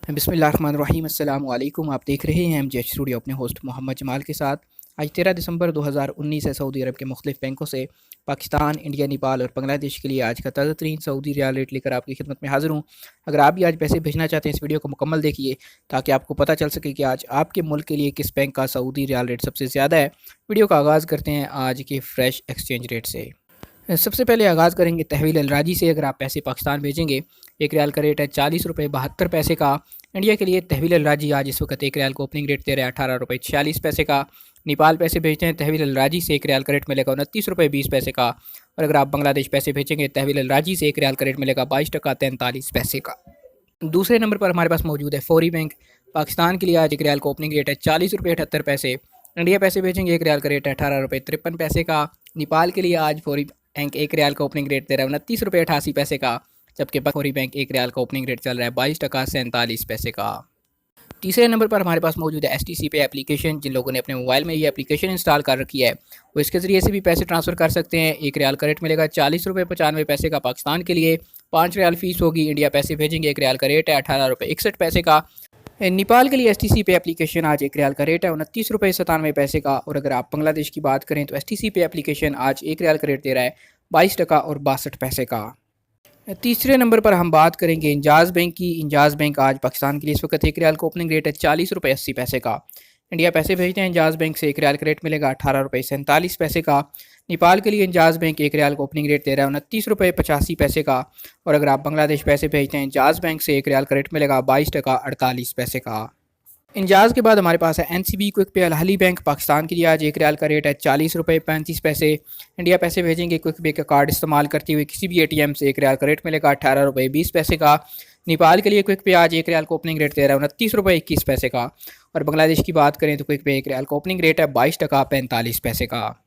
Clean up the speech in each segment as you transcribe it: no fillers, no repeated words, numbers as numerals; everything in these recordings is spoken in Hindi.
बिस्मिल्लाहिर्रहमानिर्रहीम अस्सलाम वालेकुम। आप देख रहे हैं MJ स्टूडियो अपने होस्ट मोहम्मद जमाल के साथ। आज 13 दिसंबर 2019 है। सऊदी अरब के मुख्तलिफ बैंकों से पाकिस्तान, इंडिया, नेपाल और बांग्लादेश के लिए आज का ताज़ा तरीन सऊदी रियाल रेट लेकर आपकी खिदमत में हाजिर हूँ। अगर आप भी आज पैसे भेजना चाहते हैं इस वीडियो को मुकम्मल देखिए ताकि आपको पता चल सके कि आज आपके मुल्क के लिए किस बैंक का सऊदी रियाल रेट सबसे ज़्यादा है। वीडियो का आगाज़ करते हैं आज के फ्रेश एक्सचेंज रेट से। सबसे पहले आगाज़ करेंगे तहवील अलराजी से। अगर आप पैसे पाकिस्तान भेजेंगे, एक रियाल का रेट है 40 रुपये 72 पैसे का। इंडिया के लिए तहवील अलराजी आज इस वक्त एक रियाल को ओपनिंग रेट दे रहा है 18 रुपये 46 पैसे का। नेपाल पैसे भेजते हैं तहवील अलराजी से, एक रियाल का रेट मिलेगा 29 रुपये 20 पैसे का। और अगर आप बांग्लादेश पैसे भेजेंगे तहवील अलराजी से, एक रियाल का रेट मिलेगा 22 टका 43 पैसे का। दूसरे नंबर पर हमारे पास मौजूद है फौरी बैंक। पाकिस्तान के लिए आज एक रियाल का ओपनिंग रेट है 40 रुपये 78 पैसे। इंडिया पैसे भेजेंगे एक रियाल का रेट है 18 रुपये 53 पैसे का। नेपाल के लिए आज फौरी बैंक एक रियाल का ओपनिंग रेट दे रहा है 29 रुपये 88 पैसे का, जबकि फौरी बैंक एक रियाल का ओपनिंग रेट चल रहा है 22 टका 47 पैसे का। तीसरे नंबर पर हमारे पास मौजूद है STC पे एप्लीकेशन। जिन लोगों ने अपने मोबाइल में ये एप्लीकेशन इंस्टॉल कर रखी है वो इसके ज़रिए से भी पैसे ट्रांसफ़र कर सकते हैं। एक रियाल का रेट मिलेगा 40 रुपये 95 पैसे का पाकिस्तान के लिए, 5 रियाल फ़ीस होगी। इंडिया पैसे भेजेंगे एक रियाल का रेट है 18 रुपये 61 पैसे का। नेपाल के लिए STC पे एप्लीकेशन आज एक रियाल का रेट है 29 रुपये 97 पैसे का। और अगर आप बांग्लादेश की बात करें तो STC पे एप्लीकेशन आज एक रियाल का रेट दे रहा है 22 टका और 62 पैसे का। तीसरे नंबर पर हम बात करेंगे इंजाज़ बैंक की। इंजाज़ बैंक आज पाकिस्तान के लिए इस वक्त एक रियाल का ओपनिंग रेट है 40 रुपये 80 पैसे का। इंडिया पैसे भेजते हैं इंजाज़ बैंक से, एक रियाल का रेट मिलेगा 18 रुपये 47 पैसे का। नेपाल के लिए इंजाज़ बैंक एक रियाल का ओपनिंग रेट दे रहा है 29 रुपये 85 पैसे का। और अगर आप बांग्लादेश पैसे भेजते हैं इंजाज़ बैंक से, एक रियाल का रेट मिलेगा 22 टका 48 पैसे का। इंजाज़ के बाद हमारे पास है NCB क्विक पे अल-अहली बैंक। पाकिस्तान के लिए आज एक रियाल का रेट है 40 रुपये 35 पैसे। इंडिया पैसे भेजेंगे क्विक पे का कार्ड इस्तेमाल करते हुए किसी भी ATM से, एक रियाल का रेट मिलेगा 18 रुपये 20 पैसे का। नेपाल के लिए क्विक पे आज एक रियाल का ओपनिंग रेट दे रहा है 29 रुपये 21 पैसे का। और बांग्लादेश की बात करें तो क्विक पे एक रियाल का ओपनिंग रेट है 22 टका 45 पैसे का।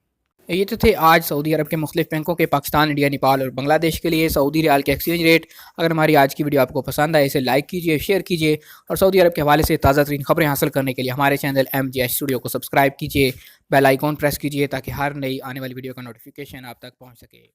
ये तो थे आज सऊदी अरब के मुख्तलिफ बैंकों के पाकिस्तान, इंडिया, नेपाल और बांग्लादेश के लिए सऊदी रियाल के एक्सचेंज रेट। अगर हमारी आज की वीडियो आपको पसंद आए इसे लाइक कीजिए, शेयर कीजिए और सऊदी अरब के हवाले से ताज़ा तरीन खबरें हासिल करने के लिए हमारे चैनल MJ स्टूडियो को सब्सक्राइब कीजिए, बेल आइकॉन प्रेस कीजिए ताकि हर नई आने वाली वीडियो का नोटिफिकेशन आप तक पहुँच सके।